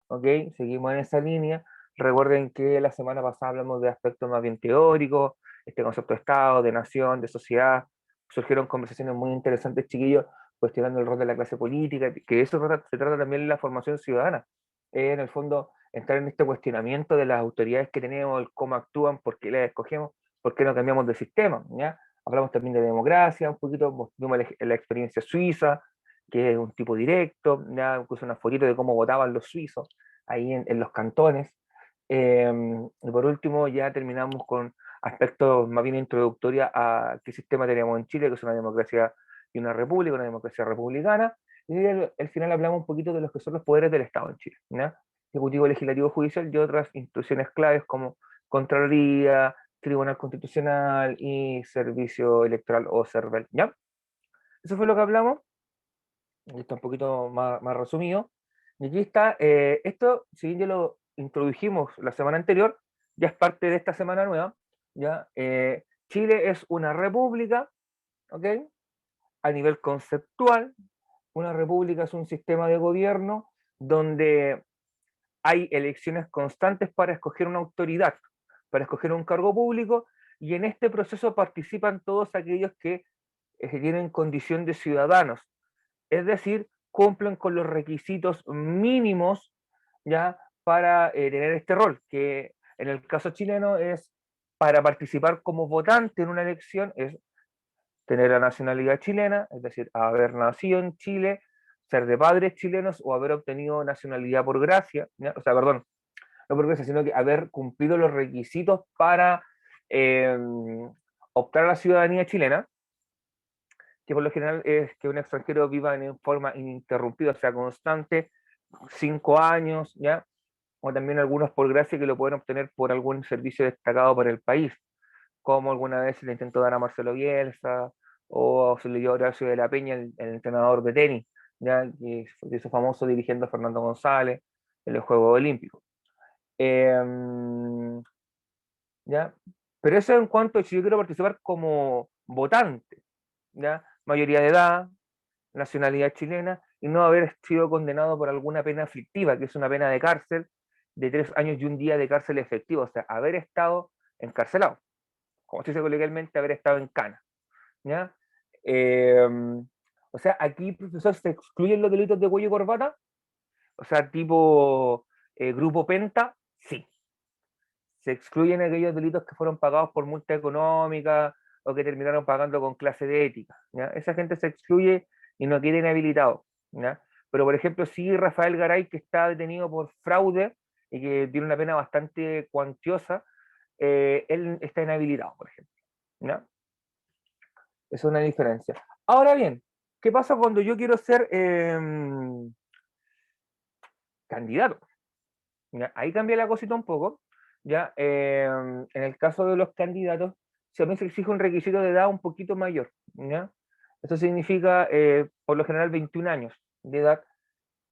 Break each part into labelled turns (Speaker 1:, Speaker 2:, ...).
Speaker 1: ¿ok? Seguimos en esa línea. Recuerden que la semana pasada hablamos de aspectos más bien teóricos, este concepto de Estado, de nación, de sociedad. Surgieron conversaciones muy interesantes, chiquillos, cuestionando el rol de la clase política, que eso se trata también de la formación ciudadana. En el fondo, entrar en este cuestionamiento de las autoridades que tenemos, el cómo actúan, por qué las escogemos, por qué no cambiamos de sistema, ¿ya? Hablamos también de democracia, un poquito, vimos la experiencia suiza, que es un tipo directo, ya incluso una fotito de cómo votaban los suizos ahí en los cantones. Y por último, ya terminamos con aspectos más bien introductorios a qué sistema tenemos en Chile, que es una democracia y una república, una democracia republicana. Y al final hablamos un poquito de los que son los poderes del Estado en Chile, ¿ya? Ejecutivo, legislativo, judicial y otras instituciones claves como Contraloría, Tribunal Constitucional y Servicio Electoral o CERVEL, ¿ya? Eso fue lo que hablamos, y está un poquito más resumido. Y aquí está, esto, si bien ya lo introdujimos la semana anterior, ya es parte de esta semana nueva, ¿ya? Chile es una república, ¿ok? A nivel conceptual, una república es un sistema de gobierno donde hay elecciones constantes para escoger una autoridad, para escoger un cargo público, y en este proceso participan todos aquellos que tienen condición de ciudadanos, es decir, cumplen con los requisitos mínimos ya para tener este rol, que en el caso chileno es para participar como votante en una elección, es tener la nacionalidad chilena, es decir, haber nacido en Chile, ser de padres chilenos o haber obtenido nacionalidad por gracia, ¿ya? O sea, perdón, no por gracia, sino que haber cumplido los requisitos para eh, optar a la ciudadanía chilena, que por lo general es que un extranjero viva en forma ininterrumpida, o sea, constante, 5 años, ¿ya? O también algunos por gracia que lo pueden obtener por algún servicio destacado para el país, como alguna vez se le intentó dar a Marcelo Bielsa, o se le dio a Horacio de la Peña, el entrenador de tenis, ¿ya? Que hizo famoso dirigiendo a Fernando González en los Juegos Olímpicos. Eh, ¿Ya? Pero eso en cuanto a si yo quiero participar como votante, ¿ya? Mayoría de edad, nacionalidad chilena y no haber sido condenado por alguna pena aflictiva, que es una pena de cárcel de 3 años y un día de cárcel efectivo, o sea, haber estado encarcelado, como se dice coloquialmente, haber estado en cana, ¿ya? Eh, o sea, aquí, profesor, se excluyen los delitos de cuello y corbata, o sea, tipo grupo Penta, sí, se excluyen aquellos delitos que fueron pagados por multa económica o que terminaron pagando con clase de ética, ¿ya? Esa gente se excluye y no queda inhabilitado, ¿ya? Pero, por ejemplo, sí Rafael Garay, que está detenido por fraude y que tiene una pena bastante cuantiosa, él está inhabilitado, por ejemplo, ¿ya? Es una diferencia. Ahora bien, ¿qué pasa cuando yo quiero ser candidato? ¿Ya? Ahí cambia la cosita un poco. ¿Ya? En el caso de los candidatos, también se exige un requisito de edad un poquito mayor. ¿Ya? Esto significa, por lo general, 21 años de edad,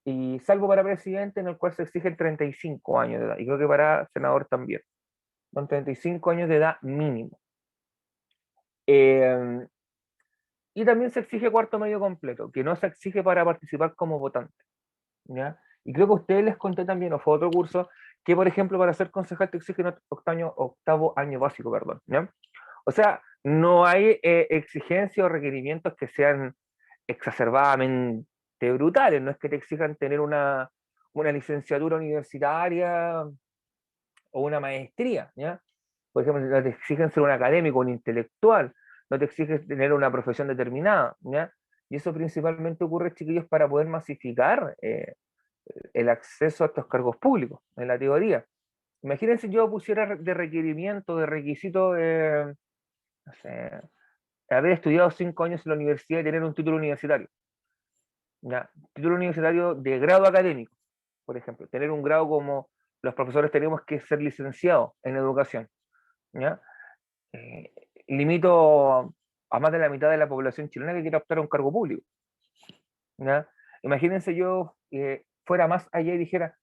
Speaker 1: y salvo para presidente, en el cual se exigen 35 años de edad, y creo que para senador también, son 35 años de edad mínimo. Eh, y también se exige cuarto medio completo, que no se exige para participar como votante. ¿Ya? Y creo que a ustedes les conté también, o fue otro curso, que por ejemplo para ser concejal te exigen octavo año básico, perdón, ¿ya? O sea, no hay exigencias o requerimientos que sean exacerbadamente brutales, no es que te exijan tener una licenciatura universitaria o una maestría, ¿ya? Por ejemplo, no te exigen ser un académico, un intelectual, no te exigen tener una profesión determinada, ¿ya? Y eso principalmente ocurre, chiquillos, para poder masificar el acceso a estos cargos públicos, en la teoría. Imagínense yo pusiera de requerimiento, de requisito, no sé, haber estudiado 5 años en la universidad y tener un título universitario, ¿ya? Título universitario de grado académico, por ejemplo, tener un grado como los profesores tenemos que ser licenciados en educación, ¿ya? Eh, Limito a más de la mitad de la población chilena que quiera optar a un cargo público, ¿ya? Imagínense yo fuera más allá y dijera,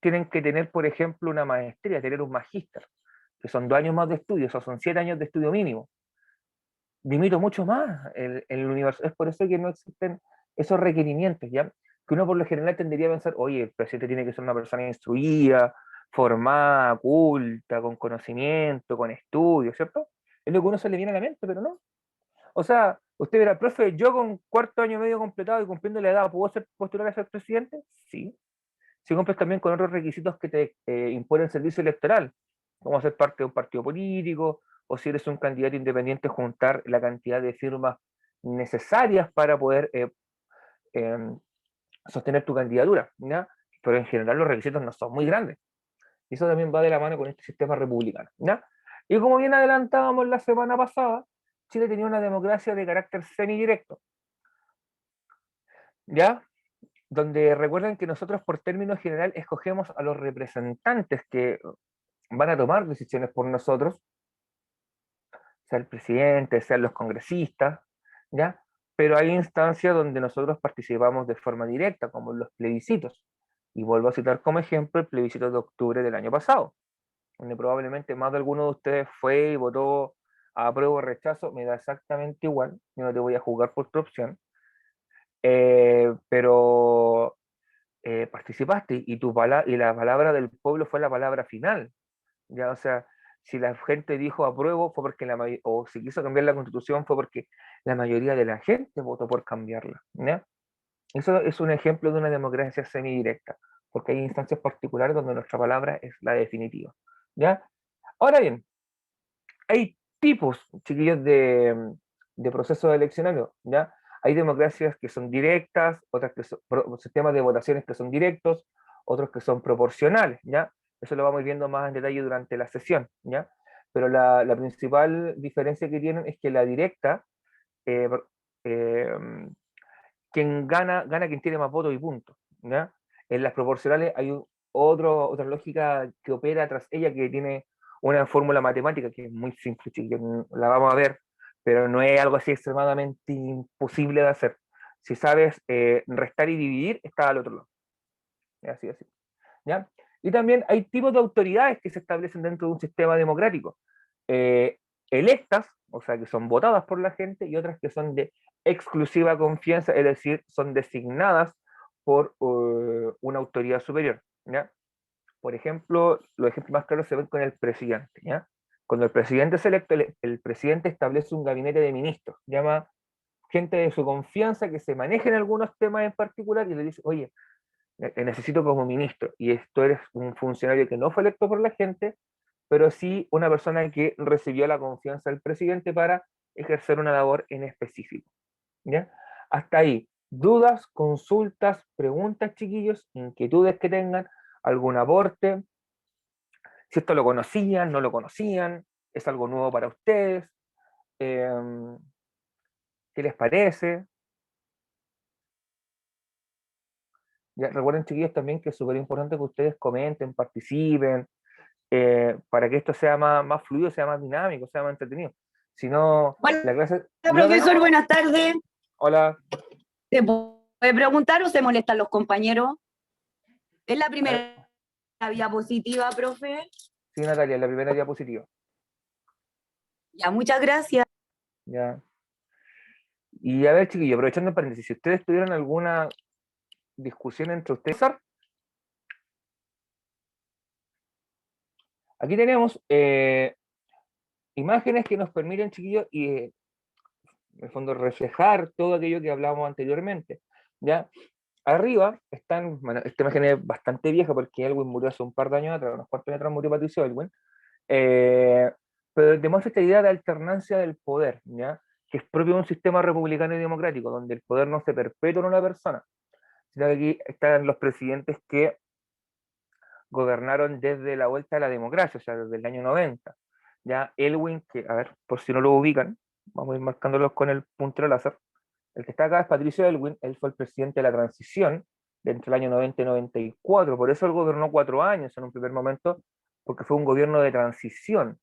Speaker 1: tienen que tener, por ejemplo, una maestría, tener un magíster, que son 2 años más de estudio, o sea, son 7 años de estudio mínimo. Limito mucho más el universo. Es por eso que no existen esos requerimientos, ¿ya? que uno por lo general tendería a pensar, oye, el presidente tiene que ser una persona instruida, formada, culta, con conocimiento, con estudio, ¿cierto? Es lo que uno se le viene a la mente, pero no. O sea, usted verá, profe, yo con cuarto año medio completado y cumpliendo la edad, ¿puedo postular a ser presidente? Sí. Si cumples también con otros requisitos que te impone el servicio electoral, como ser parte de un partido político, o si eres un candidato independiente, juntar la cantidad de firmas necesarias para poder eh, sostener tu candidatura, ¿ya? Pero en general los requisitos no son muy grandes. Y eso también va de la mano con este sistema republicano, ¿ya? Y como bien adelantábamos la semana pasada, Chile tenía una democracia de carácter semidirecto, ¿ya? Donde recuerden que nosotros por término general escogemos a los representantes que van a tomar decisiones por nosotros, sea el presidente, sean los congresistas, ¿ya? Pero hay instancias donde nosotros participamos de forma directa, como en los plebiscitos. Y vuelvo a citar como ejemplo el plebiscito de octubre del año pasado, donde probablemente más de alguno de ustedes fue y votó a apruebo o rechazo, me da exactamente igual, yo no te voy a juzgar por tu opción, pero participaste y, y la palabra del pueblo fue la palabra final. Ya, o sea, si la gente dijo apruebo fue porque o si quiso cambiar la constitución fue porque la mayoría de la gente votó por cambiarla. ¿Ya? Eso es un ejemplo de una democracia semidirecta, porque hay instancias particulares donde nuestra palabra es la definitiva. ¿Ya? Ahora bien, hay tipos, chiquillos, de procesos eleccionarios. ¿Ya? Hay democracias que son directas, otras que son sistemas de votaciones que son directos, otros que son proporcionales. ¿Ya? Eso lo vamos viendo más en detalle durante la sesión. ¿Ya? Pero la principal diferencia que tienen es que la directa, eh, eh, quien gana, gana quien tiene más votos y puntos. ¿Ya? En las proporcionales hay otra lógica que opera tras ella que tiene una fórmula matemática que es muy simple, chiquillos, la vamos a ver, pero no es algo así extremadamente imposible de hacer. Si sabes restar y dividir, está al otro lado. Así, así. ¿Ya? Y también hay tipos de autoridades que se establecen dentro de un sistema democrático. Eh, Electas, o sea, que son votadas por la gente, y otras que son de exclusiva confianza, es decir, son designadas por una autoridad superior. ¿Ya? Por ejemplo, los ejemplos más claros se ven con el presidente. ¿Ya? Cuando el presidente es electo, el presidente establece un gabinete de ministros, llama gente de su confianza que se manejen algunos temas en particular y le dice, oye, necesito como ministro, y esto eres un funcionario que no fue electo por la gente, pero sí una persona que recibió la confianza del presidente para ejercer una labor en específico. ¿Ya? Hasta ahí, dudas, consultas, preguntas, chiquillos, inquietudes que tengan, algún aporte, si esto lo conocían, no lo conocían, es algo nuevo para ustedes, eh, ¿qué les parece? Ya, recuerden, chiquillos, también que es súper importante que ustedes comenten, participen, para que esto sea más fluido, sea más dinámico, sea más entretenido. Si no,
Speaker 2: Hola,
Speaker 1: la clase... Dígame,
Speaker 2: profesor, buenas tardes.
Speaker 1: hola.
Speaker 2: ¿Se puede preguntar o se molestan los compañeros? ¿Es la
Speaker 1: A ver,
Speaker 2: primera diapositiva, profe?
Speaker 1: sí, Natalia, la primera diapositiva.
Speaker 2: Ya, muchas gracias.
Speaker 1: Ya. Y a ver, chiquillos, aprovechando el paréntesis, si ustedes tuvieran alguna discusión entre ustedes, aquí tenemos imágenes que nos permiten, chiquillos, y en el fondo reflejar todo aquello que hablábamos anteriormente. ¿Ya? Arriba están, bueno, esta imagen es bastante vieja porque Elwin murió hace un par de años atrás, unos cuantos años atrás murió Patricio Elwin, eh, pero demuestra esta idea de alternancia del poder, ¿ya? Que es propio de un sistema republicano y democrático, donde el poder no se perpetúa en una persona, sino que aquí están los presidentes que gobernaron desde la vuelta a la democracia, o sea, desde el año 90. Ya Elwin, que, a ver, por si no lo ubican, vamos a ir marcándolos con el puntero láser. El que está acá es Patricio Elwin, él fue el presidente de la transición de entre el año 90 y 94, por eso él gobernó 4 años en un primer momento, porque fue un gobierno de transición,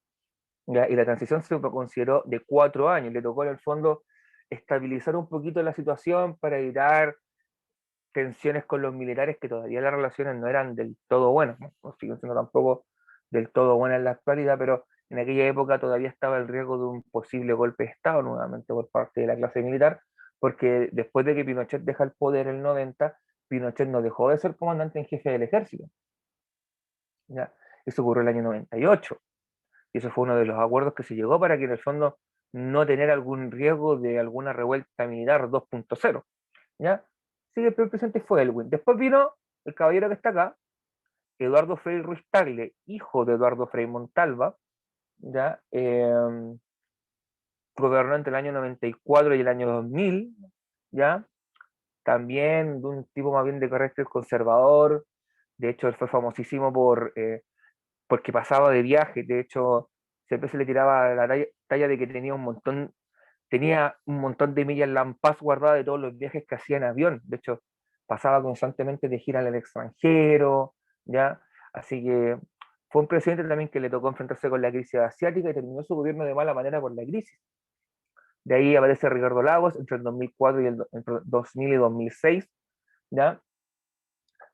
Speaker 1: ¿ya? Y la transición se consideró de 4 años, le tocó en el fondo estabilizar un poquito la situación para evitar tensiones con los militares, que todavía las relaciones no eran del todo buenas, no siguen siendo tampoco del todo buenas en la actualidad, pero en aquella época todavía estaba el riesgo de un posible golpe de Estado nuevamente por parte de la clase militar, porque después de que Pinochet deja el poder en el 90, Pinochet no dejó de ser comandante en jefe del ejército. ¿Ya? Eso ocurrió en el año 98. Y eso fue uno de los acuerdos que se llegó para que en el fondo no tener algún riesgo de alguna revuelta militar 2.0. ¿Ya? Sí, el primer presidente fue Elwin. Después vino el caballero que está acá, Eduardo Frei Ruiz Tagle, hijo de Eduardo Frei Montalva, ¿ya? Gobernó entre el año 94 y el año 2000, ¿ya? También de un tipo más bien de carácter conservador. De hecho, él fue famosísimo porque pasaba de viaje. De hecho, siempre se le tiraba la talla de que tenía un montón de millas Lampaz guardadas de todos los viajes que hacía en avión. De hecho, pasaba constantemente de gira al extranjero, ¿ya? Así que fue un presidente también que le tocó enfrentarse con la crisis asiática y terminó su gobierno de mala manera por la crisis. De ahí aparece Ricardo Lagos entre el 2004 y entre 2000 y 2006, ¿ya?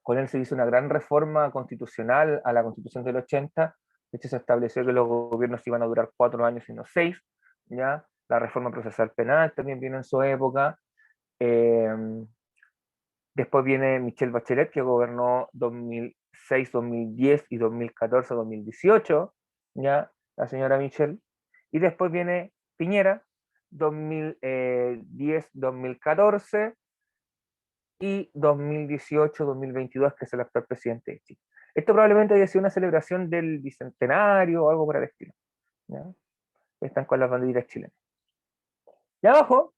Speaker 1: Con él se hizo una gran reforma constitucional a la Constitución del 80. De hecho, se estableció que los gobiernos iban a durar 4 años y no 6, ¿ya? La reforma procesal penal también vino en su época. Eh, Después viene Michelle Bachelet, que gobernó 2006, 2010 y 2014-2018, ¿ya? La señora Michelle. Y después viene Piñera, 2010-2014 y 2018-2022, que es el actual presidente de Chile. Esto probablemente haya sido una celebración del bicentenario o algo por el estilo, ¿ya? Están con las banderas chilenas. Y abajo,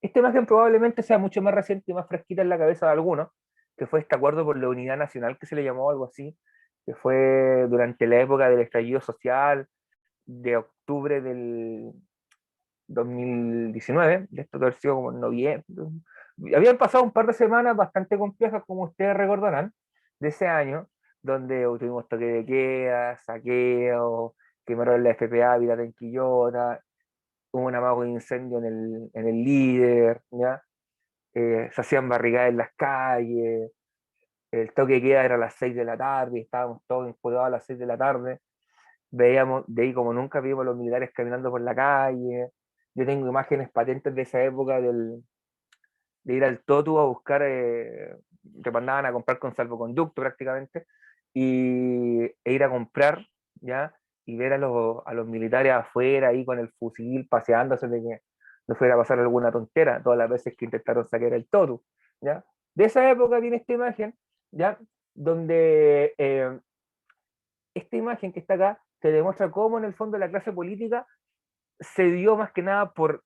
Speaker 1: esta imagen probablemente sea mucho más reciente y más fresquita en la cabeza de algunos, que fue este acuerdo por la unidad nacional, que se le llamó algo así, que fue durante la época del estallido social de octubre del 2019, de esto debe haber sido como en noviembre. Habían pasado un par de semanas bastante complejas, como ustedes recordarán, de ese año, donde tuvimos toque de queda, saqueo, quemaron la FPA, Vida en Quillota, hubo un amago de incendio en el líder, ¿ya? Se hacían barricadas en las calles, el toque de queda era a las 6 de la tarde, estábamos todos encuadrados a las 6 de la tarde, veíamos, de ahí como nunca vimos a los militares caminando por la calle. Yo tengo imágenes patentes de esa época de ir al Totu a buscar, te mandaban a comprar con salvoconducto prácticamente, e ir a comprar, ¿ya? Y ver a los militares afuera ahí con el fusil paseándose de que no fuera a pasar alguna tontera, todas las veces que intentaron saquear el Totu, ¿ya? De esa época viene esta imagen, ¿ya? Donde esta imagen que está acá te demuestra cómo en el fondo la clase política se dio más que nada porque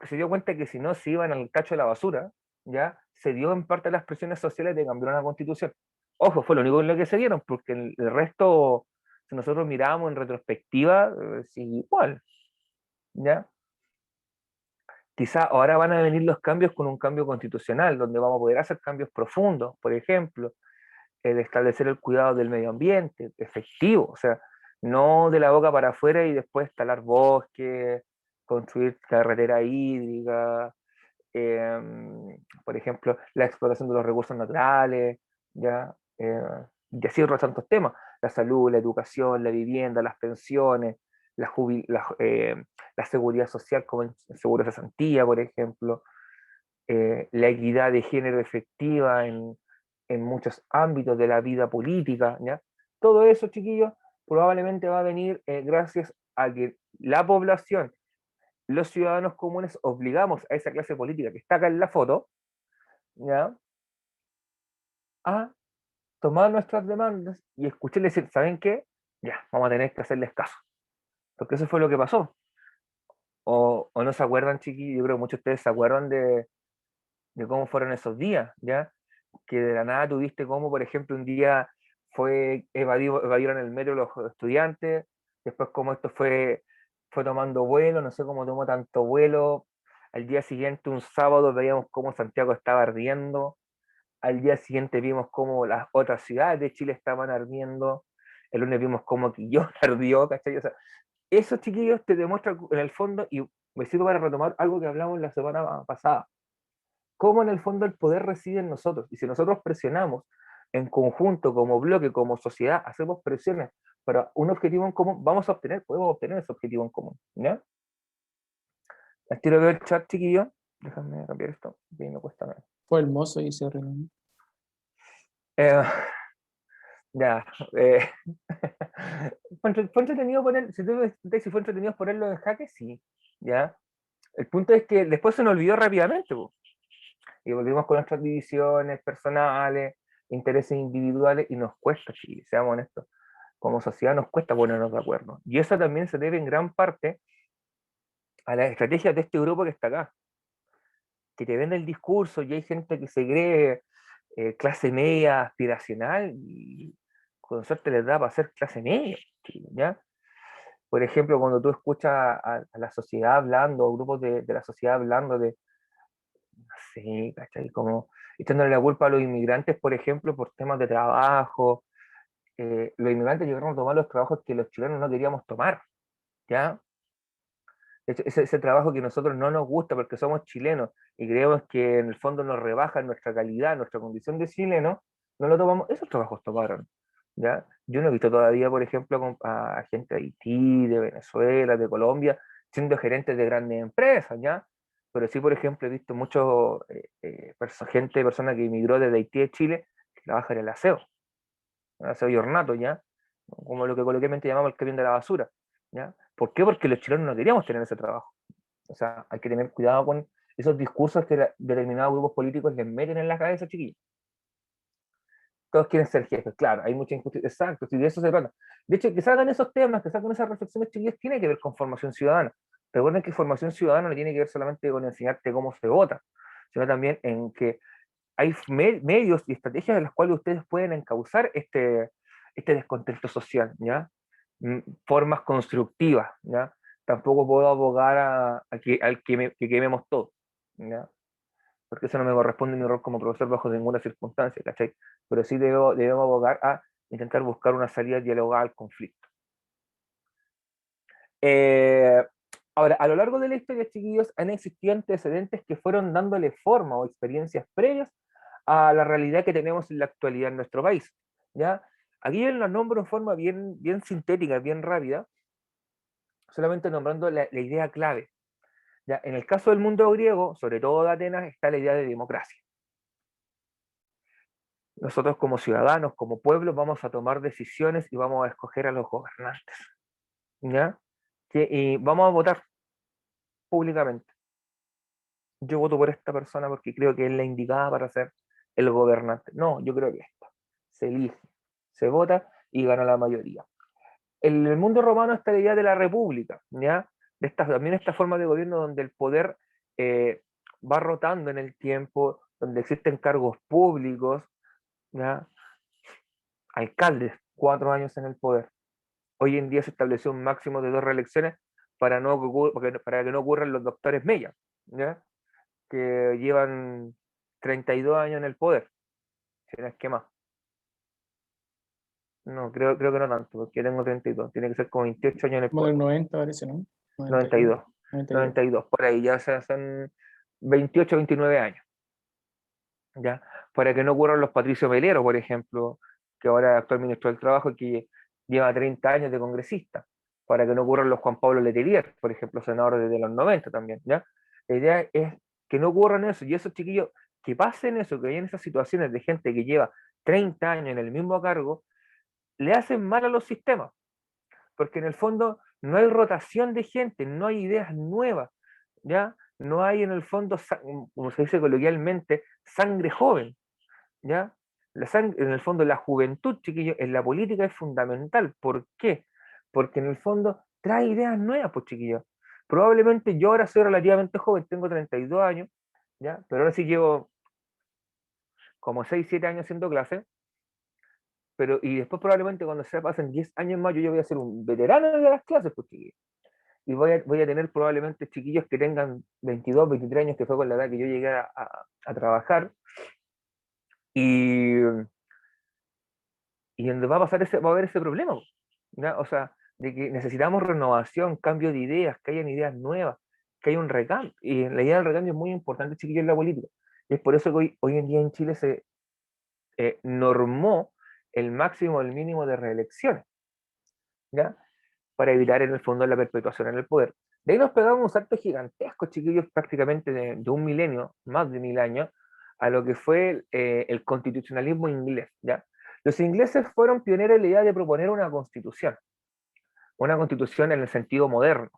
Speaker 1: se dio cuenta que si no se iban al cacho de la basura, ¿ya? Se dio en parte a las presiones sociales de cambiar una constitución. Ojo, fue lo único en lo que se dieron, porque el resto, si nosotros miramos en retrospectiva, sigue igual, ¿ya? Quizá ahora van a venir los cambios con un cambio constitucional, donde vamos a poder hacer cambios profundos, por ejemplo, el establecer el cuidado del medio ambiente, efectivo, o sea, no de la boca para afuera y después talar bosques, construir carretera hídrica, por ejemplo, la explotación de los recursos naturales, ¿ya? Y así otros tantos temas, la salud, la educación, la vivienda, las pensiones, la seguridad social, como el seguro de cesantía, por ejemplo, la equidad de género efectiva en muchos ámbitos de la vida política, ¿ya? Todo eso, chiquillos, probablemente va a venir gracias a que la población, los ciudadanos comunes, obligamos a esa clase política que está acá en la foto, ¿ya? A tomar nuestras demandas y escucharles decir, ¿saben qué? Ya, vamos a tener que hacerles caso. Porque eso fue lo que pasó. O no se acuerdan, chiquillos, yo creo que muchos de ustedes se acuerdan de cómo fueron esos días, ¿ya? Que de la nada tuviste como, por ejemplo, un día evadieron el metro los estudiantes, después como esto fue tomando vuelo, no sé cómo tomó tanto vuelo, al día siguiente, un sábado, veíamos cómo Santiago estaba ardiendo, al día siguiente vimos cómo las otras ciudades de Chile estaban ardiendo, el lunes vimos cómo Quillón ardió, ¿cachai? O sea, esos chiquillos te demuestran en el fondo, y me sirve para retomar algo que hablamos la semana pasada, cómo en el fondo el poder reside en nosotros. Y si nosotros presionamos en conjunto, como bloque, como sociedad, hacemos presiones para un objetivo en común, podemos obtener ese objetivo en común. ¿Ya? Al tiro veo el chat, chiquillo. Déjame cambiar esto, que me cuesta menos.
Speaker 3: Fue hermoso ese reunión.
Speaker 1: Eh, ya, fue entretenido poner, si tú me preguntas si fue entretenido ponerlo en jaque, sí, ya. El punto es que después se nos olvidó rápidamente, po, y volvimos con nuestras divisiones personales, intereses individuales, y nos cuesta, Chile, seamos honestos, como sociedad nos cuesta ponernos de acuerdo. Y eso también se debe en gran parte a las estrategias de este grupo que está acá, que te vende el discurso y hay gente que se cree clase media aspiracional y con suerte les da para ser clase media, ¿ya? Por ejemplo, cuando tú escuchas a la sociedad hablando, o grupos de la sociedad hablando de, no sé, ¿cachai? Como echándole la culpa a los inmigrantes, por ejemplo, por temas de trabajo. Los inmigrantes llegaron a tomar los trabajos que los chilenos no queríamos tomar, ¿ya? Ese trabajo que nosotros no nos gusta porque somos chilenos y creemos que en el fondo nos rebaja nuestra calidad, nuestra condición de chileno, no lo tomamos, esos trabajos tomaron, ¿ya? Yo no he visto todavía, por ejemplo, a gente de Haití, de Venezuela, de Colombia, siendo gerentes de grandes empresas, ¿ya? Pero sí, por ejemplo, he visto mucho personas que emigró desde Haití a Chile que trabajan en el aseo y ornato, ¿ya? Como lo que coloquialmente llamamos el camión de la basura, ¿ya? ¿Por qué? Porque los chilenos no queríamos tener ese trabajo. O sea, hay que tener cuidado con esos discursos que determinados grupos políticos les meten en la cabeza, chiquillos. Todos quieren ser jefes, claro, hay mucha injusticia, exacto, si de eso se trata. De hecho, que salgan esos temas, que salgan esas reflexiones, chiquillos, tiene que ver con formación ciudadana. Recuerden que formación ciudadana no tiene que ver solamente con enseñarte cómo se vota, sino también en que hay medios y estrategias en las cuales ustedes pueden encauzar este descontento social, ¿ya? Formas constructivas, ¿ya? Tampoco puedo abogar que quememos todo, ¿ya? Porque eso no me corresponde mi rol como profesor bajo ninguna circunstancia, ¿cachai? Pero sí debemos abogar a intentar buscar una salida dialogada al conflicto. Eh, Ahora, a lo largo de la historia, chiquillos, han existido antecedentes que fueron dándole forma o experiencias previas a la realidad que tenemos en la actualidad en nuestro país, ¿ya? Aquí yo los nombro en forma bien sintética, bien rápida, solamente nombrando la idea clave. ¿Ya? En el caso del mundo griego, sobre todo de Atenas, está la idea de democracia. Nosotros como ciudadanos, como pueblo, vamos a tomar decisiones y vamos a escoger a los gobernantes, ¿ya? Y vamos a votar públicamente. Yo voto por esta persona porque creo que es la indicada para ser el gobernante. No, yo creo que esta. Se elige, se vota y gana la mayoría. En el mundo romano está la idea de la república, ¿ya? También esta forma de gobierno donde el poder eh, va rotando en el tiempo, donde existen cargos públicos, ¿ya? Alcaldes, 4 años en el poder. Hoy en día se estableció un máximo de 2 reelecciones para que no ocurran los doctores Mella, ¿ya? Que llevan 32 años en el poder, si no es que más. No, creo que no tanto, porque yo tengo 32, tiene que ser como 28 años en el
Speaker 3: Como
Speaker 1: poder.
Speaker 3: del 90 parece, ¿no? 91,
Speaker 1: 92,
Speaker 3: 92.
Speaker 1: 92, por ahí, ya son 28, 29 años, ¿ya? Para que no ocurran los Patricio Melero, por ejemplo, que ahora es actual ministro del Trabajo y que lleva 30 años de congresista, para que no ocurran los Juan Pablo Letelier, por ejemplo, senador desde los 90 también, ¿ya? La idea es que no ocurran eso, y esos chiquillos, que pasen eso, que hay en esas situaciones de gente que lleva 30 años en el mismo cargo, le hacen mal a los sistemas, porque en el fondo no hay rotación de gente, no hay ideas nuevas, ¿ya? No hay en el fondo, como se dice coloquialmente, sangre joven, ¿ya? En el fondo la juventud, chiquillos, en la política es fundamental. ¿Por qué? Porque en el fondo trae ideas nuevas, pues chiquillos. Probablemente yo ahora soy relativamente joven, tengo 32 años, ¿ya? Pero ahora sí llevo como 6 7 años haciendo clase, y después probablemente cuando se pasen 10 años más yo ya voy a ser un veterano de las clases, pues chiquillos. Y voy a tener probablemente chiquillos que tengan 22, 23 años, que fue con la edad que yo llegué a trabajar, y, y donde va a haber ese problema, ¿ya? O sea, de que necesitamos renovación, cambio de ideas, que hayan ideas nuevas, que haya un recambio, y la idea del recambio es muy importante, chiquillos, en la política, y es por eso que hoy en día en Chile se normó el máximo, el mínimo de reelecciones, ¿ya? Para evitar en el fondo la perpetuación en el poder. De ahí nos pegamos un salto gigantesco, chiquillos, prácticamente de un milenio, más de 1000 años, a lo que fue el constitucionalismo inglés, ¿ya? Los ingleses fueron pioneros en la idea de proponer una constitución en el sentido moderno,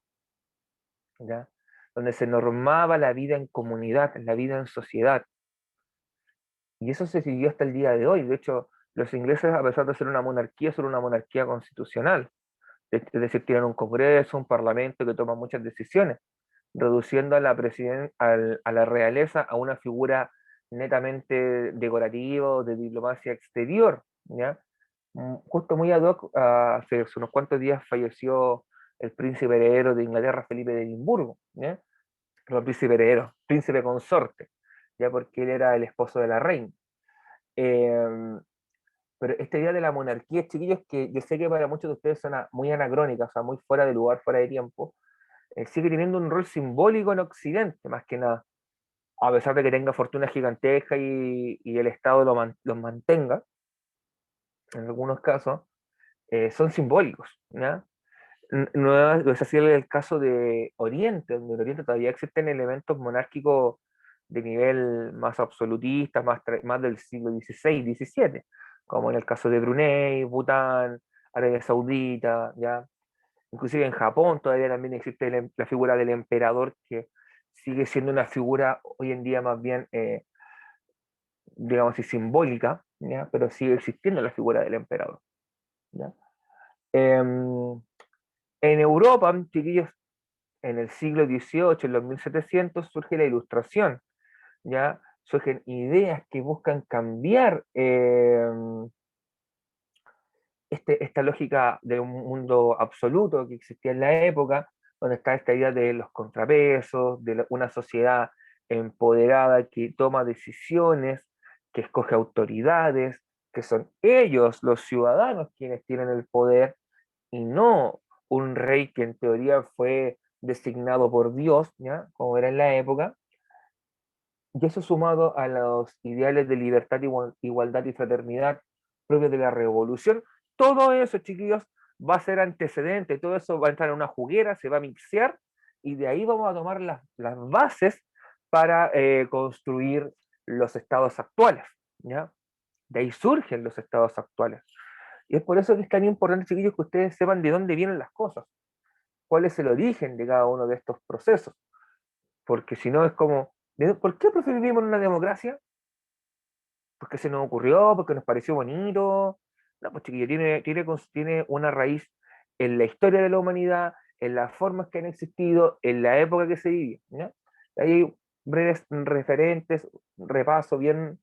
Speaker 1: ¿ya? Donde se normaba la vida en comunidad, la vida en sociedad. Y eso se siguió hasta el día de hoy. De hecho, los ingleses, a pesar de ser una monarquía, son una monarquía constitucional. Es decir, tienen un congreso, un parlamento que toma muchas decisiones, reduciendo a a la realeza a una figura netamente decorativa o de diplomacia exterior, ¿ya? Justo muy ad hoc, hace unos cuantos días falleció el príncipe heredero de Inglaterra, Felipe de Edimburgo, ¿ya? No, príncipe heredero, príncipe consorte, ya porque él era el esposo de la reina. Eh, pero esta idea de la monarquía, chiquillos, que yo sé que para muchos de ustedes suena muy anacrónica, o sea, muy fuera de lugar, fuera de tiempo, sigue teniendo un rol simbólico en Occidente, más que nada, a pesar de que tenga fortuna gigantesca y el Estado los mantenga, en algunos casos, son simbólicos, ¿ya? No es así el caso de Oriente, donde en Oriente todavía existen elementos monárquicos de nivel más absolutista, más del siglo XVI, XVII, como en el caso de Brunei, Bután, Arabia Saudita, ¿ya? Inclusive en Japón todavía también existe la figura del emperador, que sigue siendo una figura hoy en día más bien, digamos así, simbólica, ¿ya? Pero sigue existiendo la figura del emperador, ¿ya? Em, en Europa, chiquillos, en el siglo XVIII, en los 1700, surge la Ilustración, ¿ya? Surgen ideas que buscan cambiar esta lógica de un mundo absoluto que existía en la época, donde está esta idea de los contrapesos, de una sociedad empoderada que toma decisiones, que escoge autoridades, que son ellos, los ciudadanos, quienes tienen el poder y no un rey que en teoría fue designado por Dios, ¿ya? Como era en la época, y eso sumado a los ideales de libertad, igualdad y fraternidad propios de la revolución, todo eso, chiquillos, va a ser antecedente, todo eso va a entrar en una juguera, se va a mixear, y de ahí vamos a tomar las bases para construir los estados actuales, ¿ya? De ahí surgen los estados actuales. Y es por eso que es tan importante, chiquillos, que ustedes sepan de dónde vienen las cosas, cuál es el origen de cada uno de estos procesos, porque si no es como, ¿por qué vivimos en una democracia? ¿Porque se nos ocurrió? ¿Porque nos pareció bonito? No, pues chiquillo, tiene una raíz en la historia de la humanidad, en las formas que han existido, en la época que se vive, ¿ya? Ahí hay breves referentes, repaso bien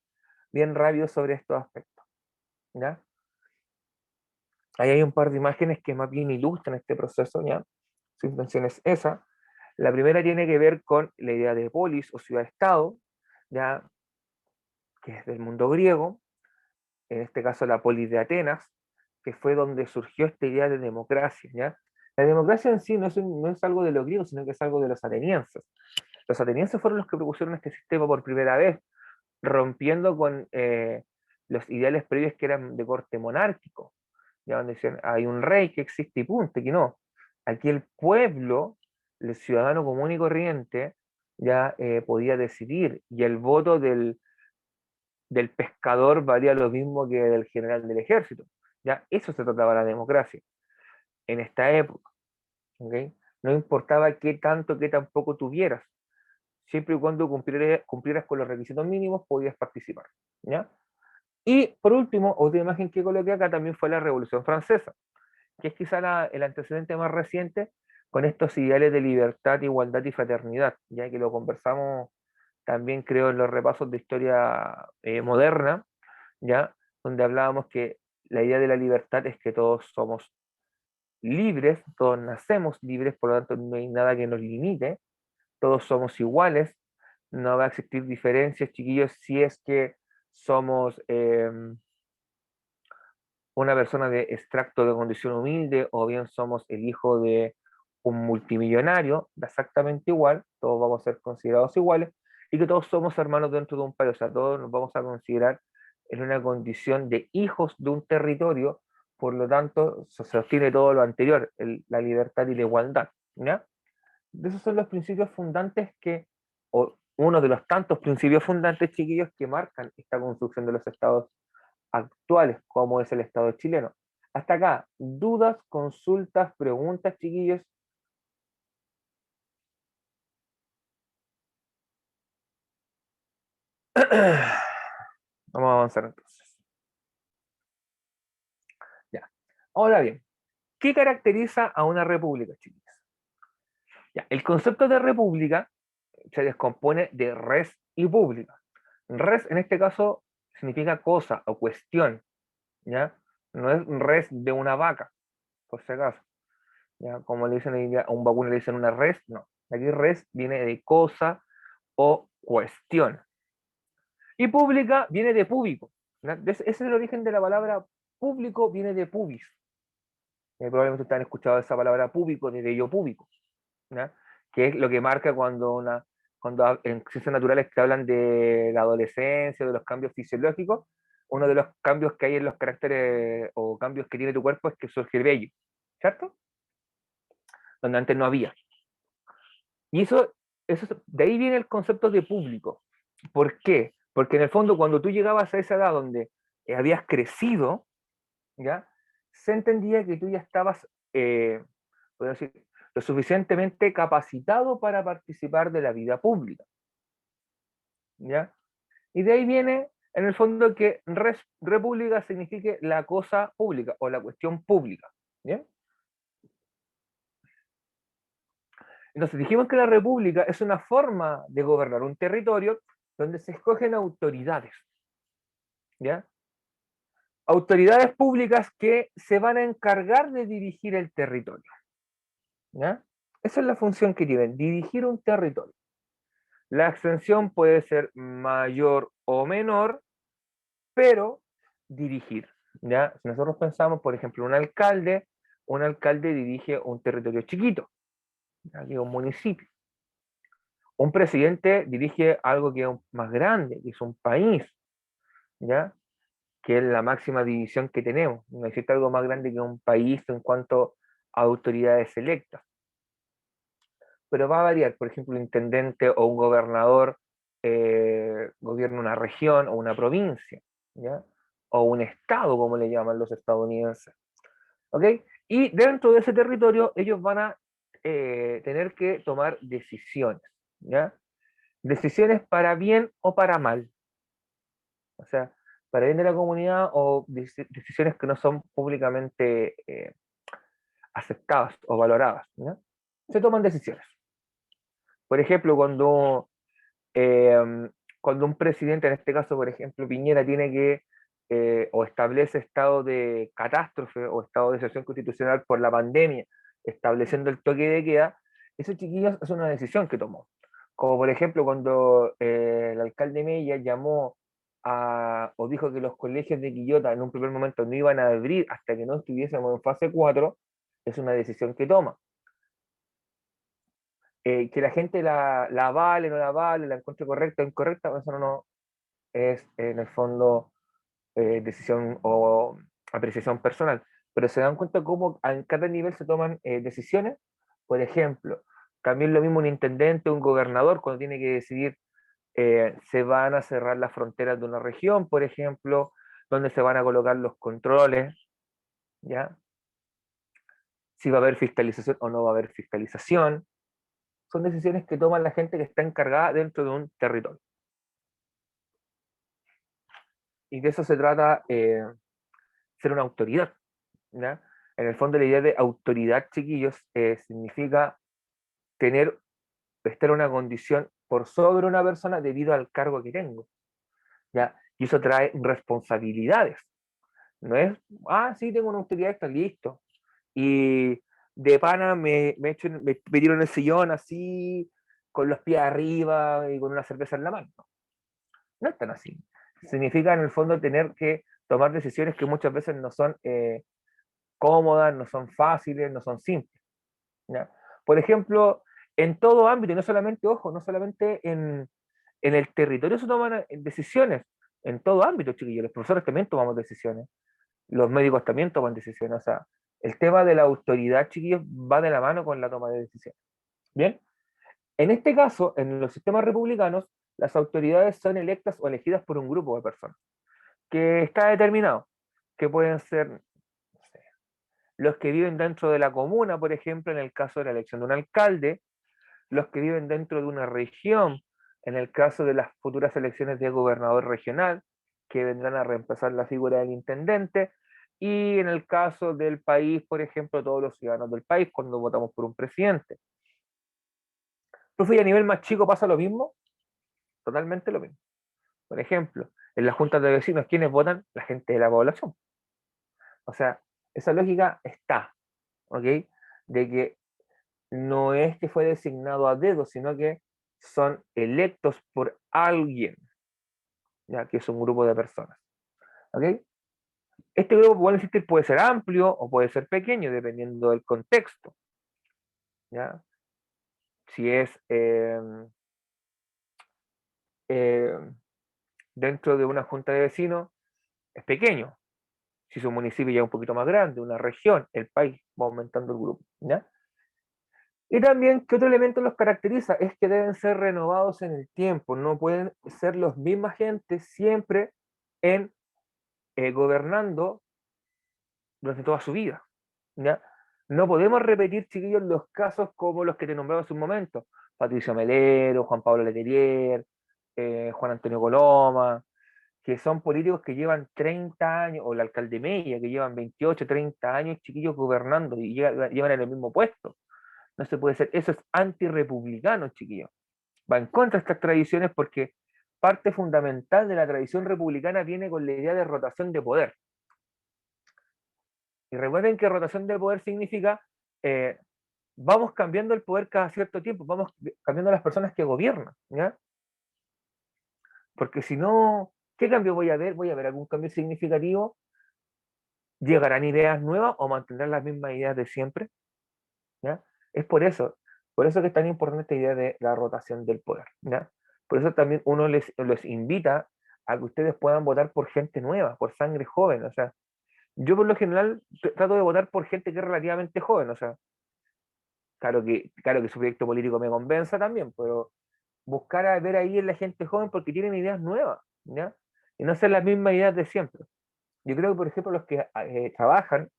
Speaker 1: rápido sobre estos aspectos, ¿ya? Ahí hay un par de imágenes que más bien ilustran este proceso, ¿ya? Su intención es esa. La primera tiene que ver con la idea de polis o ciudad-estado, ¿ya? Que es del mundo griego, en este caso la polis de Atenas, que fue donde surgió esta idea de democracia, ¿ya? La democracia en sí no es algo de los griegos, sino que es algo de los atenienses. Los atenienses fueron los que propusieron este sistema por primera vez, rompiendo con los ideales previos que eran de corte monárquico, ya donde decían, hay un rey que existe y punto, que no. Aquí el pueblo, el ciudadano común y corriente, ya podía decidir, y el voto del pescador valía lo mismo que del general del ejército. Ya eso se trataba la democracia en esta época, ¿ok? No importaba qué tanto, qué tampoco tuvieras, siempre y cuando cumplieras con los requisitos mínimos podías participar, ¿ya? Y por último, otra imagen que coloqué acá también fue la Revolución Francesa, que es quizá el antecedente más reciente con estos ideales de libertad, igualdad y fraternidad, ya que lo conversamos también creo en los repasos de historia moderna, ya, donde hablábamos que la idea de la libertad es que todos somos libres, todos nacemos libres, por lo tanto no hay nada que nos limite, todos somos iguales, no va a existir diferencias, chiquillos, si es que somos una persona de extracto de condición humilde o bien somos el hijo de un multimillonario, da exactamente igual, todos vamos a ser considerados iguales y que todos somos hermanos dentro de un país, o sea, todos nos vamos a considerar en una condición de hijos de un territorio, por lo tanto se sostiene todo lo anterior, la libertad y la igualdad, ¿ya? De esos son los principios fundantes que, o uno de los tantos principios fundantes, chiquillos, que marcan esta construcción de los estados actuales, como es el estado chileno. Hasta acá, dudas, consultas, preguntas, chiquillos. Vamos a avanzar entonces. Ya. Ahora bien, ¿qué caracteriza a una república, chiquillos? Ya, el concepto de república se descompone de res y pública. Res en este caso significa cosa o cuestión, ¿ya? No es res de una vaca, por si acaso. ¿Ya? Como le dicen a un vacuno le dicen una res, no. Aquí res viene de cosa o cuestión. Y pública viene de público. Ese es el origen de la palabra público, viene de pubis. Probablemente ustedes han escuchado esa palabra público, de bello público, ¿ya? Que es lo que marca cuando en ciencias naturales que hablan de la adolescencia, de los cambios fisiológicos, uno de los cambios que hay en los caracteres o cambios que tiene tu cuerpo es que surge el vello, ¿cierto? Donde antes no había. Y de ahí viene el concepto de público. ¿Por qué? Porque en el fondo cuando tú llegabas a esa edad donde habías crecido, ¿ya? Se entendía que tú ya estabas, puedo decir, lo suficientemente capacitado para participar de la vida pública, ¿ya? Y de ahí viene, en el fondo, que república signifique la cosa pública o la cuestión pública, ¿bien? Entonces dijimos que la república es una forma de gobernar un territorio donde se escogen autoridades, ¿ya? Autoridades públicas que se van a encargar de dirigir el territorio, ¿ya? Esa es la función que tienen, dirigir un territorio. La extensión puede ser mayor o menor, pero dirigir, ¿ya? Si nosotros pensamos, por ejemplo, un alcalde dirige un territorio chiquito, aquí un municipio. Un presidente dirige algo que es más grande, que es un país, ¿ya? Que es la máxima división que tenemos. No existe algo más grande que un país en cuanto a autoridades electas. Pero va a variar, por ejemplo, un intendente o un gobernador gobierna una región o una provincia, ¿ya? O un estado, como le llaman los estadounidenses. ¿Ok? Y dentro de ese territorio ellos van a tener que tomar decisiones, ¿ya? Decisiones para bien o para mal. O sea, para bien de la comunidad o decisiones que no son públicamente aceptadas o valoradas, ¿ya? Se toman decisiones. Por ejemplo, cuando un presidente, en este caso, por ejemplo, Piñera, tiene que o establece estado de catástrofe o estado de excepción constitucional por la pandemia, estableciendo el toque de queda, eso, chiquillos, es una decisión que tomó. Como por ejemplo, cuando el alcalde Mella llamó o dijo que los colegios de Quillota en un primer momento no iban a abrir hasta que no estuviésemos en fase 4, es una decisión que toma. Que la gente la avale, no la avale, la encuentre correcta o incorrecta, eso no es en el fondo decisión o apreciación personal. Pero se dan cuenta cómo en cada nivel se toman decisiones. Por ejemplo, también lo mismo un intendente, un gobernador, cuando tiene que decidir, se van a cerrar las fronteras de una región, por ejemplo, donde se van a colocar los controles, ¿ya? Si va a haber fiscalización o no va a haber fiscalización. Son decisiones que toma la gente que está encargada dentro de un territorio. Y de eso se trata ser una autoridad, ¿ya? En el fondo la idea de autoridad, chiquillos, significa estar en una condición por sobre una persona debido al cargo que tengo, ¿ya? Y eso trae responsabilidades. No es, sí, tengo una autoridad, está listo. Y de pana me tiro en el sillón así, con los pies arriba y con una cerveza en la mano. No es tan así. Significa en el fondo tener que tomar decisiones que muchas veces no son cómodas, no son fáciles, no son simples, ¿ya? Por ejemplo, en todo ámbito, y no solamente, ojo, no solamente en el territorio se toman decisiones, en todo ámbito, chiquillos, los profesores también tomamos decisiones, los médicos también toman decisiones, o sea, el tema de la autoridad, chiquillos, va de la mano con la toma de decisiones. Bien, En este caso, en los sistemas republicanos, las autoridades son electas o elegidas por un grupo de personas, que está determinado, que pueden ser, no sé, los que viven dentro de la comuna, por ejemplo, en el caso de la elección de un alcalde, los que viven dentro de una región, en el caso de las futuras elecciones de gobernador regional, que vendrán a reemplazar la figura del intendente, y en el caso del país, por ejemplo, todos los ciudadanos del país cuando votamos por un presidente. Profe, ¿y a nivel más chico pasa lo mismo? Totalmente lo mismo. Por ejemplo, en las juntas de vecinos, ¿quiénes votan? La gente de la población. O sea, esa lógica está, ¿ok? De que no es que fue designado a dedo, sino que son electos por alguien, ya que es un grupo de personas. ¿Ok? Este grupo, puede existir, puede ser amplio o puede ser pequeño, dependiendo del contexto. ¿Ya? Si es eh, dentro de una junta de vecinos, es pequeño. Si su municipio ya es un poquito más grande, una región, el país, va aumentando el grupo. ¿Ya? Y también, ¿qué otro elemento los caracteriza? Es que deben ser renovados en el tiempo, no pueden ser los mismas gentes siempre en gobernando durante toda su vida. ¿Ya? No podemos repetir, chiquillos, los casos como los que te nombraba hace un momento. Patricio Melero, Juan Pablo Letelier, Juan Antonio Coloma, que son políticos que llevan 30 años, o el alcalde Mella, que llevan 28, 30 años, chiquillos, gobernando y llevan en el mismo puesto. No se puede ser, eso es antirrepublicano, chiquillos. Va en contra de estas tradiciones porque parte fundamental de la tradición republicana viene con la idea de rotación de poder. Y recuerden que rotación de poder significa vamos cambiando el poder cada cierto tiempo, vamos cambiando las personas que gobiernan, ¿ya? Porque si no, ¿qué cambio voy a ver? ¿Voy a ver algún cambio significativo? ¿Llegarán ideas nuevas o mantendrán las mismas ideas de siempre? ¿Ya? Es por eso que es tan importante esta idea de la rotación del poder, ¿ya? Por eso también uno les invita a que ustedes puedan votar por gente nueva, por sangre joven, o sea, yo por lo general trato de votar por gente que es relativamente joven, o sea, claro que su proyecto político me convenza también, pero buscar a ver ahí en la gente joven porque tienen ideas nuevas, ¿ya? Y no ser las mismas ideas de siempre. Yo creo que, por ejemplo, los que trabajan,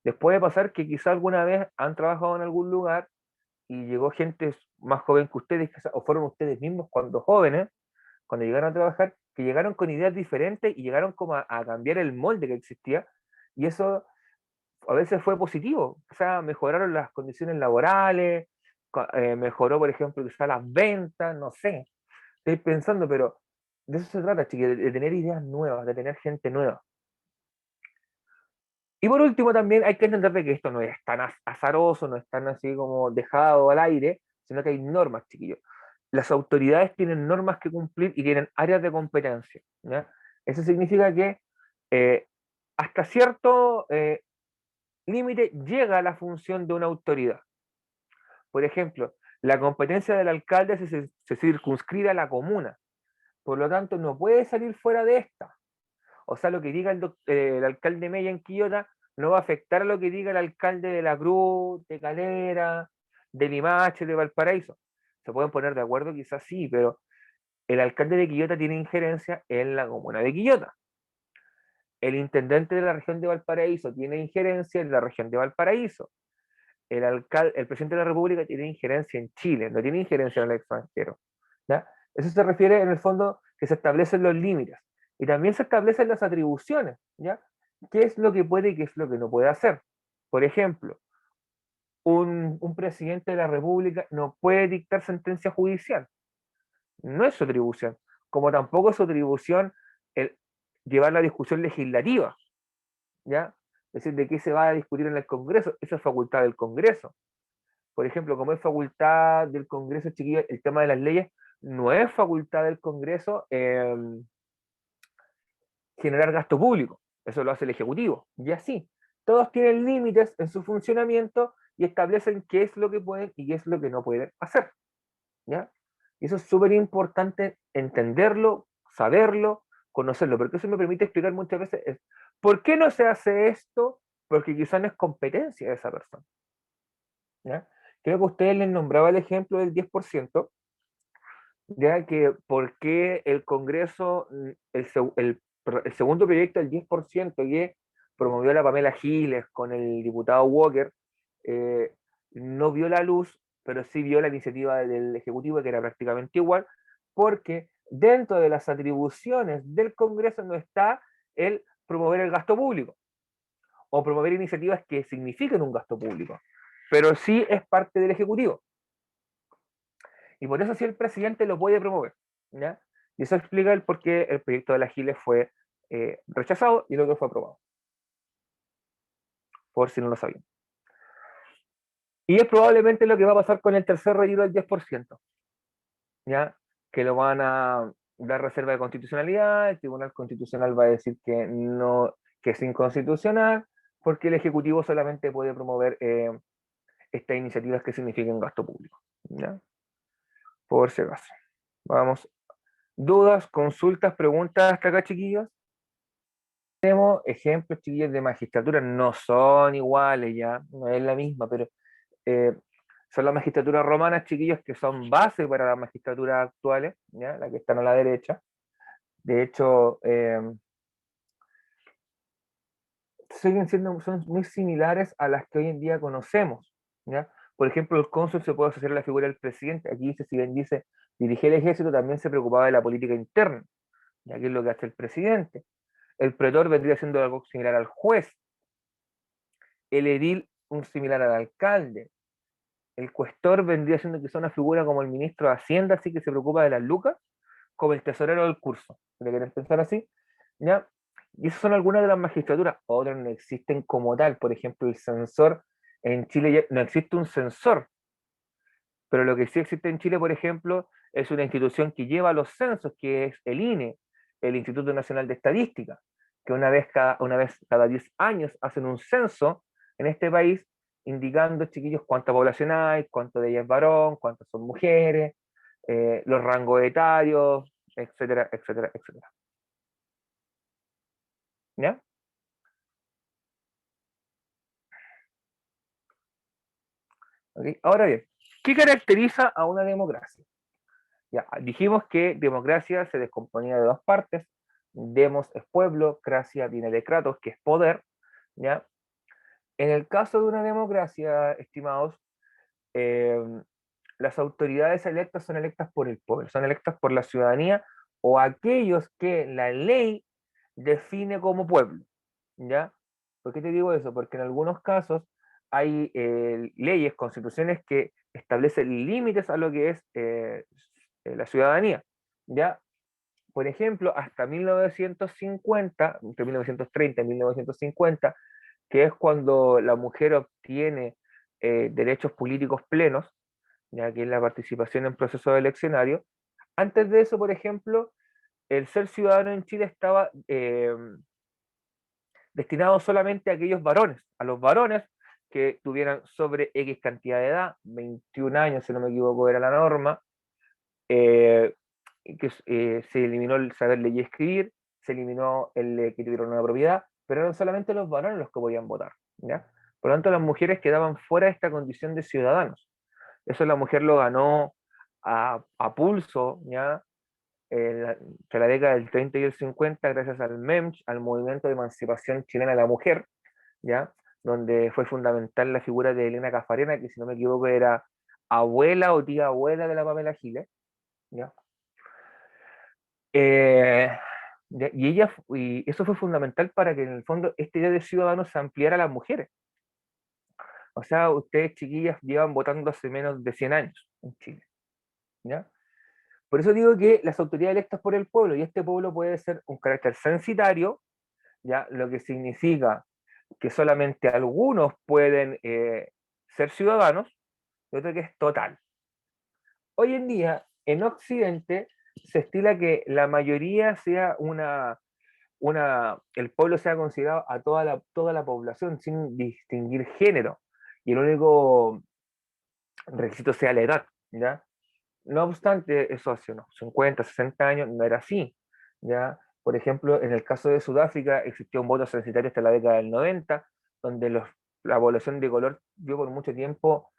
Speaker 1: les puede pasar que quizá alguna vez han trabajado en algún lugar y llegó gente más joven que ustedes, o fueron ustedes mismos cuando jóvenes, cuando llegaron a trabajar, que llegaron con ideas diferentes y llegaron como a cambiar el molde que existía, y eso a veces fue positivo, o sea, mejoraron las condiciones laborales, mejoró, por ejemplo, quizá las ventas, no sé, estoy pensando, pero de eso se trata, chiquillos, de tener ideas nuevas, de tener gente nueva. Y por último también hay que entender de que esto no es tan azaroso, no es tan así como dejado al aire, sino que hay normas, chiquillos. Las autoridades tienen normas que cumplir y tienen áreas de competencia, ¿ya? Eso significa que eh, hasta cierto límite llega la función de una autoridad. Por ejemplo, la competencia del alcalde se circunscribe a la comuna, por lo tanto no puede salir fuera de esta. O sea, lo que diga el alcalde Mella en Quillota no va a afectar a lo que diga el alcalde de La Cruz, de Calera, de Limache, de Valparaíso. Se pueden poner de acuerdo, quizás sí, pero el alcalde de Quillota tiene injerencia en la comuna de Quillota. El intendente de la región de Valparaíso tiene injerencia en la región de Valparaíso. El presidente de la República tiene injerencia en Chile, no tiene injerencia en el extranjero. ¿Ya? Eso se refiere en el fondo que se establecen los límites y también se establecen las atribuciones, ¿ya? ¿Qué es lo que puede y qué es lo que no puede hacer? Por ejemplo, un presidente de la República no puede dictar sentencia judicial, no es su atribución, como tampoco es su atribución el llevar la discusión legislativa, ¿ya? Es decir, de qué se va a discutir en el Congreso, esa es facultad del Congreso. Por ejemplo, como es facultad del Congreso, chiquillos, el tema de las leyes, no es facultad del Congreso generar gasto público, eso lo hace el Ejecutivo, y así. Todos tienen límites en su funcionamiento y establecen qué es lo que pueden y qué es lo que no pueden hacer, ¿ya? Y eso es súper importante entenderlo, saberlo, conocerlo, porque eso me permite explicar muchas veces ¿por qué no se hace esto? Porque quizá no es competencia de esa persona, ¿ya? Creo que ustedes les nombraba el ejemplo del 10%, ya que por qué el Congreso, el segundo proyecto del 10% que promovió la Pamela Giles con el diputado Walker, eh, no vio la luz, pero sí vio la iniciativa del Ejecutivo, que era prácticamente igual, porque dentro de las atribuciones del Congreso no está el promover el gasto público o promover iniciativas que signifiquen un gasto público, pero sí es parte del Ejecutivo. Y por eso sí el presidente lo puede promover, ¿ya? Y eso explica el por qué el proyecto de la Giles fue rechazado y el otro fue aprobado, por si no lo sabían. Y es probablemente lo que va a pasar con el tercer retiro del 10%, ¿ya? Que lo van a dar reserva de constitucionalidad, el Tribunal Constitucional va a decir que no, que es inconstitucional, porque el Ejecutivo solamente puede promover estas iniciativas que signifiquen gasto público, ¿ya? Por si acaso. Vamos. ¿Dudas, consultas, preguntas hasta acá, chiquillos? Tenemos ejemplos, chiquillos, de magistratura, no son iguales ya, no es la misma, pero eh, son las magistraturas romanas, chiquillos, que son base para las magistraturas actuales, ¿ya? Las que están a la derecha. De hecho, siguen siendo, son muy similares a las que hoy en día conocemos, ¿ya? Por ejemplo, el cónsul se puede asociar a la figura del presidente. Aquí dice, si bien dice, dirigir el ejército, también se preocupaba de la política interna, ya que es lo que hace el presidente. El pretor vendría siendo algo similar al juez, el edil un similar al alcalde, el cuestor vendría siendo quizá una figura como el ministro de Hacienda, así que se preocupa de las lucas, como el tesorero del curso, si le quieren pensar así, ¿ya? Y esas son algunas de las magistraturas, otras no existen como tal, por ejemplo, el censor, en Chile no existe un censor, pero lo que sí existe en Chile, por ejemplo, es una institución que lleva los censos, que es el INE, el Instituto Nacional de Estadística, que una vez cada 10 años hacen un censo en este país, indicando, chiquillos, cuánta población hay, cuánto de ella es varón, cuántas son mujeres, los rangos etarios, etcétera, etcétera, etcétera. ¿Ya? ¿Okay? Ahora bien, ¿qué caracteriza a una democracia? Ya, dijimos que democracia se descomponía de dos partes. Demos es pueblo, cracia viene de kratos, que es poder. ¿Ya? En el caso de una democracia, estimados, eh, las autoridades electas son electas por el pueblo, son electas por la ciudadanía o aquellos que la ley define como pueblo. ¿Ya? ¿Por qué te digo eso? Porque en algunos casos hay leyes, constituciones que establecen límites a lo que es la ciudadanía. ¿Ya? Por ejemplo, hasta 1950, entre 1930 y 1950, que es cuando la mujer obtiene derechos políticos plenos, ya que es la participación en procesos eleccionarios. Antes de eso, por ejemplo, el ser ciudadano en Chile estaba destinado solamente a aquellos varones, a los varones que tuvieran sobre X cantidad de edad, 21 años, si no me equivoco, era la norma, eh, que se eliminó el saber leer y escribir, se eliminó el que tuvieron una propiedad, pero eran solamente los varones los que podían votar, ¿ya? Por lo tanto, las mujeres quedaban fuera de esta condición de ciudadanos. Eso la mujer lo ganó a pulso, ¿ya? Entre la década del 30 y el 50, gracias al MEMS, al Movimiento de Emancipación Chilena de la Mujer, ¿ya? Donde fue fundamental la figura de Elena Cafarena, que si no me equivoco era abuela o tía abuela de la Pamela Giles, ¿ya? Eh, y eso fue fundamental para que en el fondo esta idea de ciudadanos se ampliara a las mujeres. O sea, ustedes chiquillas llevan votando hace menos de 100 años en Chile, ¿ya? Por eso digo que las autoridades electas por el pueblo, y este pueblo puede ser un carácter censitario, ¿ya? Lo que significa que solamente algunos pueden ser ciudadanos, y otro que es total. Hoy en día, en Occidente, se estila que la mayoría sea el pueblo sea considerado a toda la población sin distinguir género, y el único requisito sea la edad, ¿ya? No obstante, eso hace unos 50, 60 años no era así, ¿ya? Por ejemplo, en el caso de Sudáfrica existió un voto censitario hasta la década del 90, donde la población de color vio por mucho tiempo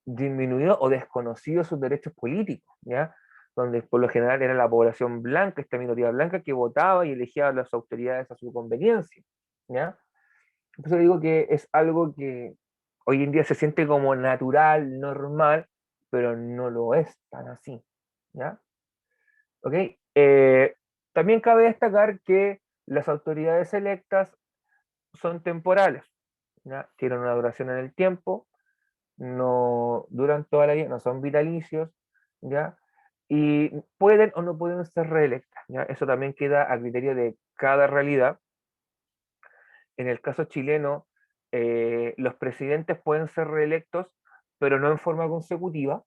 Speaker 1: disminuido o desconocido sus derechos políticos, ¿ya? Donde por lo general era la población blanca, esta minoría blanca que votaba y elegía a las autoridades a su conveniencia, ¿ya? Por eso digo que es algo que hoy en día se siente como natural, normal, pero no lo es tan así, ¿ya? ¿Ok? También cabe destacar que las autoridades electas son temporales, ¿ya? Tienen una duración en el tiempo, no duran toda la vida, no son vitalicios, ¿ya? Y pueden o no pueden ser reelectas, ¿ya? Eso también queda a criterio de cada realidad. En el caso chileno, los presidentes pueden ser reelectos, pero no en forma consecutiva.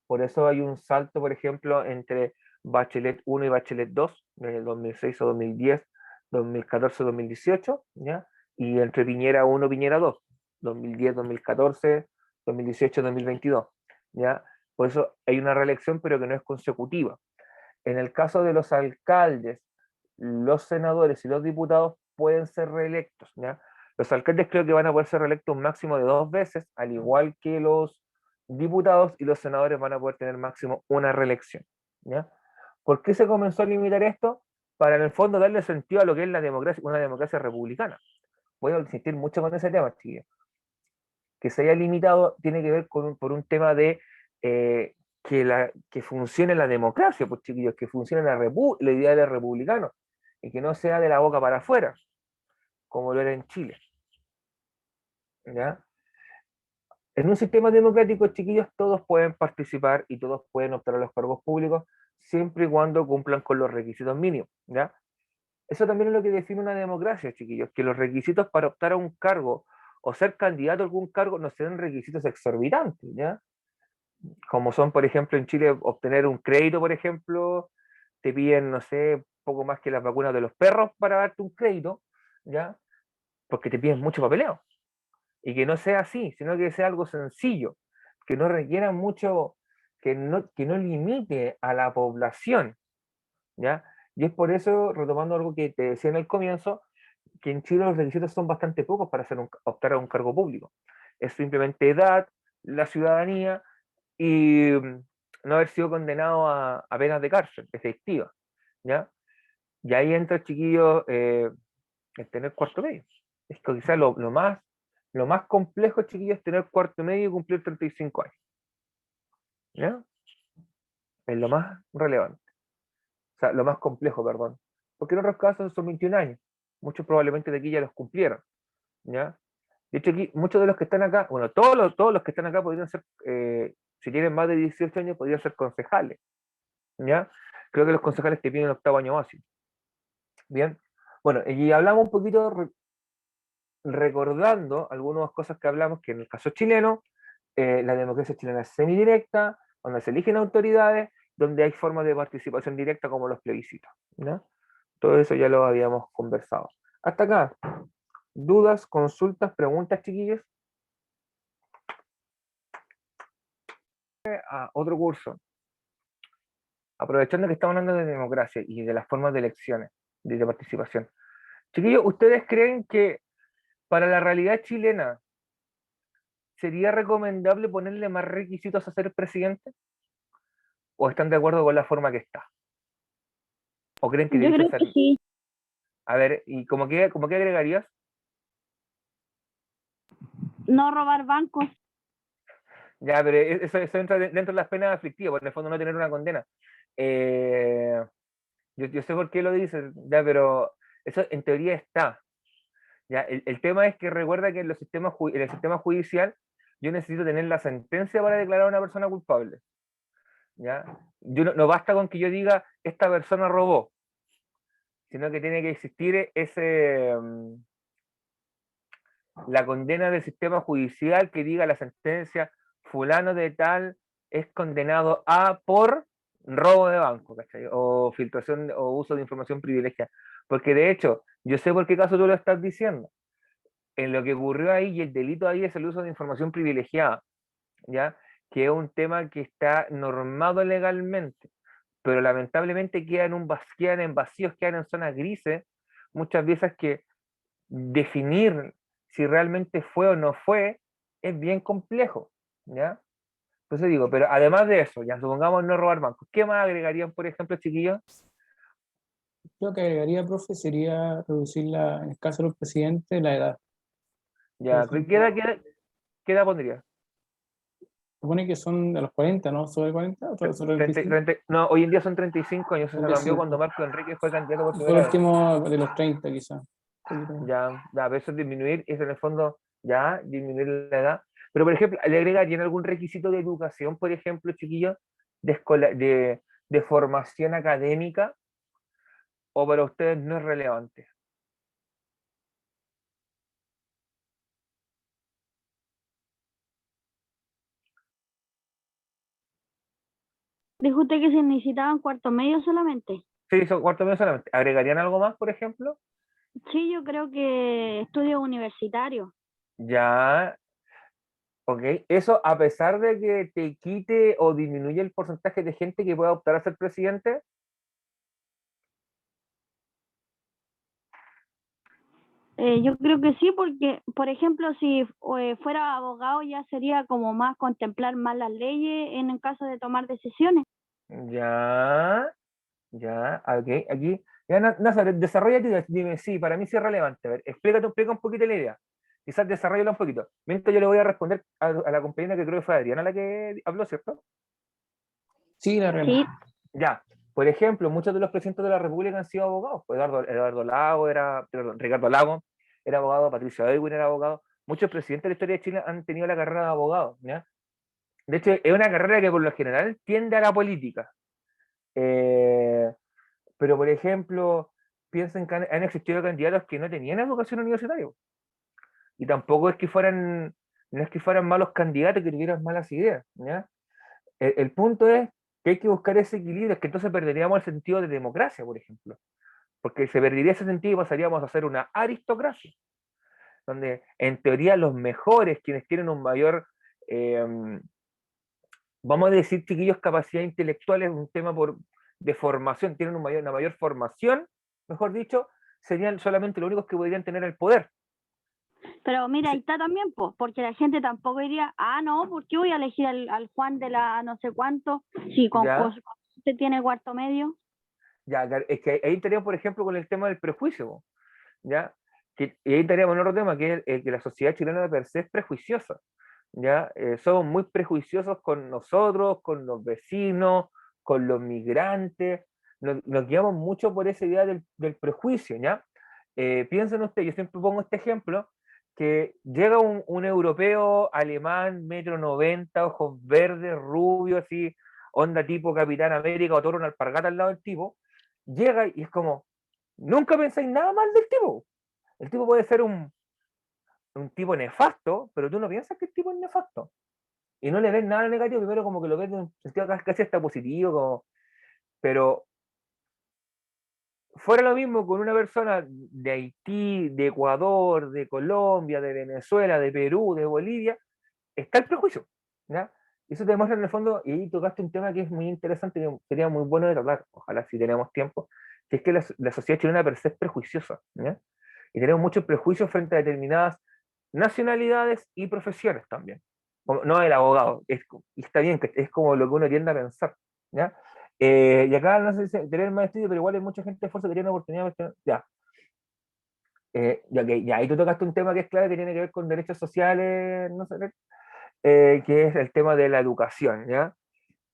Speaker 1: Por eso hay un salto, por ejemplo, entre Bachelet 1 y Bachelet 2, desde el 2006 o 2010, 2014 o 2018, ¿ya? Y entre Piñera 1 y Piñera 2, 2010, 2014, 2018, 2022, ¿ya? Por eso hay una reelección, pero que no es consecutiva. En el caso de los alcaldes, los senadores y los diputados pueden ser reelectos, ¿ya? Los alcaldes creo que van a poder ser reelectos un máximo de 2 veces, al igual que los diputados, y los senadores van a poder tener máximo una reelección, ¿ya? ¿Por qué se comenzó a limitar esto? Para en el fondo darle sentido a lo que es la democracia, una democracia republicana. Voy a insistir mucho con ese tema, chicos. Que se haya limitado tiene que ver por un tema de que funcione la democracia, pues chiquillos, que funcione la idea de republicano y que no sea de la boca para afuera, como lo era en Chile, ¿ya? En un sistema democrático, chiquillos, todos pueden participar y todos pueden optar a los cargos públicos siempre y cuando cumplan con los requisitos mínimos, ¿ya? Eso también es lo que define una democracia, chiquillos, que los requisitos para optar a un cargo o ser candidato a algún cargo no sean requisitos exorbitantes, ¿ya? Como son, por ejemplo, en Chile, obtener un crédito, por ejemplo, te piden, no sé, poco más que las vacunas de los perros para darte un crédito, ¿ya? Porque te piden mucho papeleo. Y que no sea así, sino que sea algo sencillo, que no requiera mucho, que no limite a la población, ¿ya? Y es por eso, retomando algo que te decía en el comienzo, que en Chile los requisitos son bastante pocos para optar a un cargo público. Es simplemente edad, la ciudadanía y no haber sido condenado a penas de cárcel efectiva, ¿ya? Y ahí entra, chiquillo, el tener cuarto medio. Es que quizás lo más complejo, chiquillo, es tener cuarto medio y cumplir 35 años, ¿ya? Es lo más relevante. O sea, lo más complejo, perdón. Porque en otros casos son 21 años. Muchos probablemente de aquí ya los cumplieron, ¿ya? De hecho, aquí muchos de los que están acá, bueno, todos los que están acá podrían ser, si tienen más de 18 años, podrían ser concejales, ¿ya? Creo que los concejales te piden octavo año básico. Bien. Bueno, y hablamos un poquito recordando algunas cosas que hablamos, que en el caso chileno, la democracia chilena es semidirecta, donde se eligen autoridades, donde hay formas de participación directa como los plebiscitos, ¿no? Todo eso ya lo habíamos conversado. Hasta acá, dudas, consultas, preguntas, chiquillos. Otro curso. Aprovechando que estamos hablando de democracia y de las formas de elecciones, de participación. Chiquillos, ¿ustedes creen que para la realidad chilena sería recomendable ponerle más requisitos a ser presidente? ¿O están de acuerdo con la forma que está? ¿O creen que
Speaker 2: Yo
Speaker 1: debería
Speaker 2: creo
Speaker 1: ser?
Speaker 2: que sí.
Speaker 1: A ver, ¿y cómo que agregarías?
Speaker 2: No robar bancos.
Speaker 1: Ya, pero eso entra dentro de las penas aflictivas, porque en el fondo no tener una condena. Eh, yo sé por qué lo dices, ya, pero eso en teoría está. Ya, el tema es que recuerda que en el sistema judicial yo necesito tener la sentencia para declarar a una persona culpable. ¿Ya? No basta con que yo diga, esta persona robó, sino que tiene que existir la condena del sistema judicial que diga la sentencia, fulano de tal es condenado a por robo de banco, ¿cachai? O filtración o uso de información privilegiada. Porque de hecho, yo sé por qué caso tú lo estás diciendo. En lo que ocurrió ahí, y el delito ahí es el uso de información privilegiada, ¿ya? Que es un tema que está normado legalmente, pero lamentablemente quedan en vacíos, quedan en zonas grises, muchas veces que definir si realmente fue o no fue, es bien complejo, ¿ya? Entonces digo, pero además de eso, ya supongamos no robar bancos, ¿qué más agregarían, por ejemplo, chiquillos?
Speaker 3: Lo que agregaría, profe, sería reducir en el caso de los presidentes, la edad. Por
Speaker 1: Ya,
Speaker 3: ejemplo,
Speaker 1: qué edad pondría?
Speaker 3: supone que son de los 40, ¿no? ¿Sobre 40 o sobre 25?
Speaker 1: No, hoy en día son 35 años, eso se cambió cuando
Speaker 3: 35.
Speaker 1: Marco Enrique fue candidato por
Speaker 3: Y por
Speaker 1: primera vez.
Speaker 3: último, de los 30 quizás.
Speaker 1: Ya, a veces disminuir, eso en el fondo, ya, disminuir la edad. Pero, por ejemplo, ¿le agregarían algún requisito de educación, por ejemplo, chiquillos, de formación académica, o para ustedes no es relevante?
Speaker 4: Dijo usted que se necesitaban cuarto medio solamente.
Speaker 1: Sí, son cuarto medio solamente. ¿Agregarían algo más, por ejemplo?
Speaker 4: Sí, yo creo que estudios universitarios.
Speaker 1: Ya, ok. Eso a pesar de que te quite o disminuye el porcentaje de gente que pueda optar a ser presidente.
Speaker 4: Yo creo que sí, porque, por ejemplo, si fuera abogado ya sería como más contemplar más las leyes en el caso de tomar decisiones.
Speaker 1: Ya, ya, ok, aquí. Ya, Nazareth, desarrolla y dime, sí, para mí sí es relevante. A ver, explica un poquito la idea. Quizás desarrolla un poquito. Mientras yo le voy a responder a la compañera que creo que fue Adriana la que habló, ¿cierto?
Speaker 3: Sí, la realidad.
Speaker 4: Sí,
Speaker 1: Ya, por ejemplo, muchos de los presidentes de la República han sido abogados. Pues Eduardo Lago era, perdón, Ricardo Lago era abogado, Patricio Aylwin era abogado. Muchos presidentes de la historia de Chile han tenido la carrera de abogado, ¿ya? De hecho, es una carrera que por lo general tiende a la política. Eh, pero, por ejemplo, piensen que han existido candidatos que no tenían educación universitaria. Y tampoco es que fueran, no es que fueran malos candidatos que tuvieran malas ideas, ¿ya? El punto es que hay que buscar ese equilibrio, es que entonces perderíamos el sentido de democracia, por ejemplo, porque se perdería ese sentido y pasaríamos a ser una aristocracia, donde en teoría los mejores, quienes tienen un mayor, eh, vamos a decir, chiquillos, capacidad intelectual, es un tema de formación, tienen una mayor formación, mejor dicho, serían solamente los únicos que podrían tener el poder.
Speaker 4: pero mira, ahí está también, pues, porque la gente tampoco diría, ah, no, ¿por qué voy a elegir al Juan de la no sé cuánto si con
Speaker 1: ¿Ya?
Speaker 4: usted tiene cuarto medio?
Speaker 1: Ya, es que ahí estaríamos, por ejemplo, con el tema del prejuicio, ¿ya? Y ahí estaríamos en otro tema, que es el que la sociedad chilena de per se es prejuiciosa, ¿ya? Somos muy prejuiciosos con nosotros, con los vecinos, con los migrantes, nos guiamos mucho por esa idea del prejuicio, ¿ya? Piensen ustedes, yo siempre pongo este ejemplo, que llega un europeo alemán, 1,90 m, ojos verdes, rubio, así, onda tipo Capitán América o Toro una alpargata al lado del tipo, llega y es como, nunca pensáis nada mal del tipo. El tipo puede ser un tipo nefasto, pero tú no piensas que el tipo es nefasto. Y no le ves nada negativo, primero como que lo ves en un sentido casi hasta positivo, pero fuera lo mismo con una persona de Haití, de Ecuador, de Colombia, de Venezuela, de Perú, de Bolivia, está el prejuicio, ¿ya? Y eso te demuestra en el fondo, y ahí tocaste un tema que es muy interesante, que sería muy bueno de tratar, ojalá si tenemos tiempo, que es que la sociedad chilena per se es prejuiciosa, ¿ya? Y tenemos muchos prejuicios frente a determinadas nacionalidades y profesiones también. No el abogado, y está bien, que es como lo que uno tiende a pensar, ¿ya? Y acá no sé si tener más estudio, pero igual hay mucha gente de esfuerzo que tiene oportunidad de ya. Ya, ahí tú tocaste un tema que es clave, que tiene que ver con derechos sociales, no sé, que es el tema de la educación, ¿ya?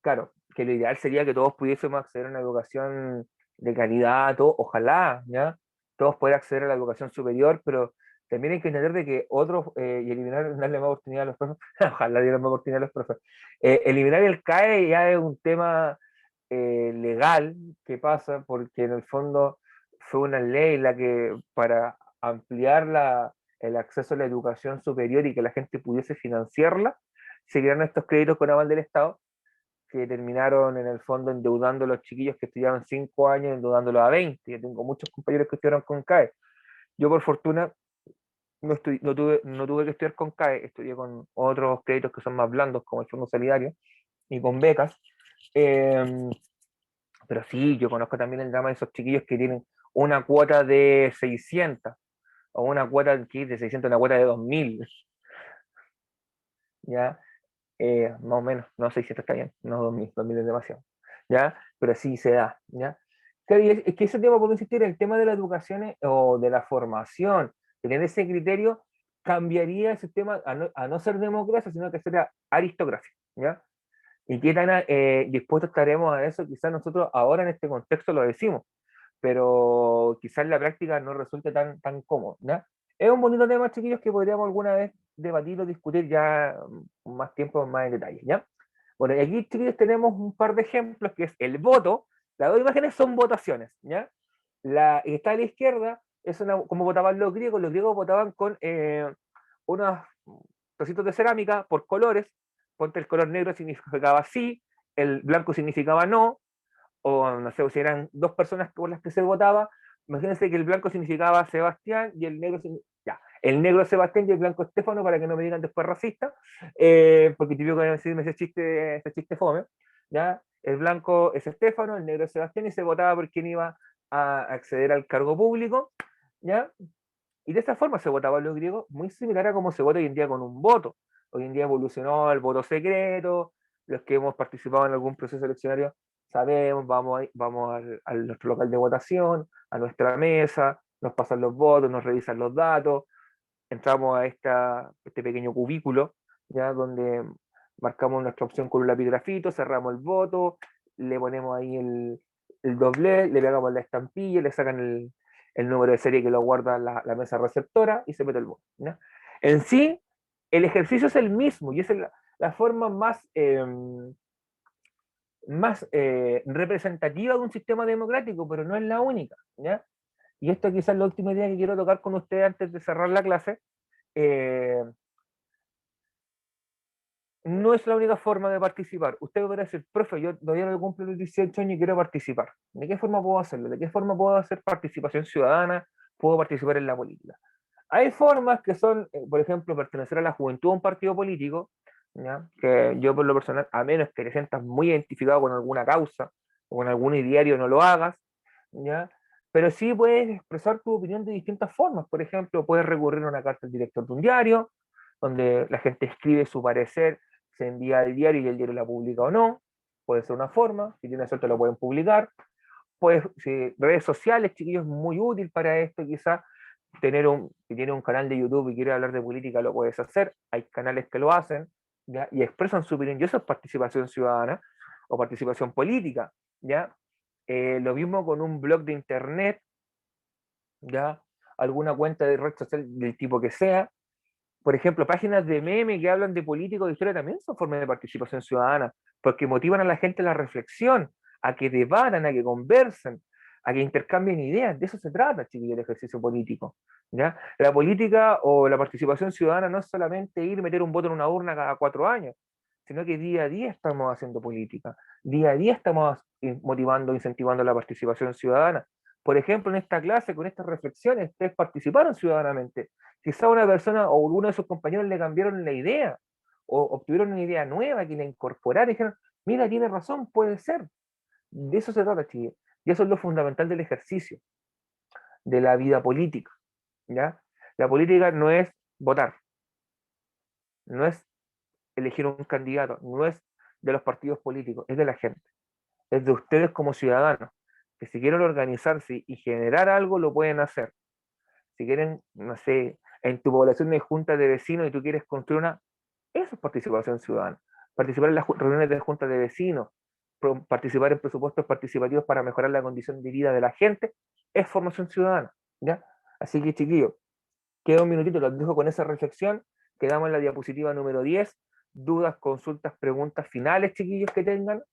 Speaker 1: Claro, que lo ideal sería que todos pudiésemos acceder a una educación de calidad, ojalá, ¿ya? Todos poder acceder a la educación superior, pero también hay que entender de que otros, y eliminar, darle más oportunidad a los profes, ojalá dieran más oportunidad a los profes. Eliminar el CAE ya es un tema legal que pasa, porque en el fondo fue una ley la que para ampliar el acceso a la educación superior y que la gente pudiese financiarla, se crearon estos créditos con aval del Estado que terminaron en el fondo endeudando a los chiquillos que estudiaban 5 años, endeudándolos a 20. Yo tengo muchos compañeros que estudiaron con CAE. Yo por fortuna no tuve que estudiar con CAE, estudié con otros créditos que son más blandos, como el Fondo Solidario, y con becas. Eh, pero sí, yo conozco también el drama de esos chiquillos que tienen una cuota de 600, o una cuota que de 600, una cuota de 2.000. ¿ya? Más o menos, no 600 está bien, no 2000 es demasiado, ¿ya? Pero sí se da, ¿ya? Claro, y es que ese tema, por insistir, el tema de la educación o de la formación, tener ese criterio, cambiaría el sistema a no ser democracia, sino que sería aristocracia, ¿ya? ¿Y qué tan dispuestos estaremos a eso? Quizás nosotros ahora en este contexto lo decimos, pero quizás en la práctica no resulte tan cómodo, ¿ya? Es un bonito tema, chiquillos, que podríamos alguna vez debatir o discutir ya con más tiempo, más en detalle, ¿ya? Bueno, y aquí, chiquillos, tenemos un par de ejemplos, que es el voto. Las dos imágenes son votaciones, ¿ya? La que está a la izquierda es como votaban los griegos votaban con unos trocitos de cerámica por colores. Ponte el color negro significaba sí, el blanco significaba no, o no sé, si eran dos personas por las que se votaba, imagínense que el blanco significaba Sebastián y el negro, ya, el negro Sebastián y el blanco Estefano, para que no me digan después racista, porque típico que decirme ese chiste fome, ya, el blanco es Estefano, el negro es Sebastián, y se votaba por quién iba a acceder al cargo público, ya, y de esa forma se votaba en los griegos, muy similar a cómo se vota hoy en día con un voto. Hoy en día evolucionó el voto secreto, los que hemos participado en algún proceso eleccionario sabemos, vamos nuestro local de votación, a nuestra mesa, nos pasan los votos, nos revisan los datos, entramos a este pequeño cubículo, ya donde marcamos nuestra opción con un lapigrafito, cerramos el voto, le ponemos ahí el doble, le pegamos la estampilla, le sacan el número de serie que lo guarda la mesa receptora y se mete el voto, ¿ya? En sí, el ejercicio es el mismo y es la forma más representativa de un sistema democrático, pero no es la única, ¿ya? Y esto quizás es la última idea que quiero tocar con ustedes antes de cerrar la clase. No es la única forma de participar. Usted podrá decir, profe, yo todavía no cumplo los 18 años y quiero participar. ¿De qué forma puedo hacerlo? ¿De qué forma puedo hacer participación ciudadana? ¿Puedo participar en la política? Hay formas que son, por ejemplo, pertenecer a la juventud a un partido político, ¿ya? Que yo por lo personal, a menos que te sientas muy identificado con alguna causa o con algún ideario, no lo hagas, ¿ya? Pero sí puedes expresar tu opinión de distintas formas. Por ejemplo, puedes recurrir a una carta al director de un diario, donde la gente escribe su parecer, se envía al diario y el diario la publica o no. Puede ser una forma, si tienes suerte lo pueden publicar. Pues redes sociales, chiquillos, muy útil para esto, quizás si tienes un canal de YouTube y quieres hablar de política, lo puedes hacer. Hay canales que lo hacen, ¿ya? Y expresan su opinión, y eso es participación ciudadana o participación política, ¿ya? Lo mismo con un blog de internet, ¿ya? Alguna cuenta de red social del tipo que sea. Por ejemplo, páginas de meme que hablan de políticos de historia también son formas de participación ciudadana, porque motivan a la gente a la reflexión, a que debatan, a que conversen, a que intercambien ideas. De eso se trata, chiquillos, el ejercicio político, ¿ya? La política o la participación ciudadana no es solamente ir, meter un voto en una urna cada 4 años, sino que día a día estamos haciendo política, día a día estamos motivando, incentivando la participación ciudadana. Por ejemplo, en esta clase, con estas reflexiones, ustedes participaron ciudadanamente. Quizá una persona o alguno de sus compañeros le cambiaron la idea o obtuvieron una idea nueva que la incorporaron y dijeron, mira, tiene razón, puede ser. De eso se trata, chiquillos. Y eso es lo fundamental del ejercicio, de la vida política, ¿ya? La política no es votar, no es elegir un candidato, no es de los partidos políticos, es de la gente, es de ustedes como ciudadanos, que si quieren organizarse y generar algo, lo pueden hacer. Si quieren, no sé, en tu población hay junta de vecinos y tú quieres construir eso es participación ciudadana. Participar en las reuniones de juntas de vecinos, participar en presupuestos participativos para mejorar la condición de vida de la gente, es formación ciudadana, ¿ya? Así que, chiquillos, queda un minutito, los dejo con esa reflexión, quedamos en la diapositiva número 10, dudas, consultas, preguntas finales, chiquillos, que tengan,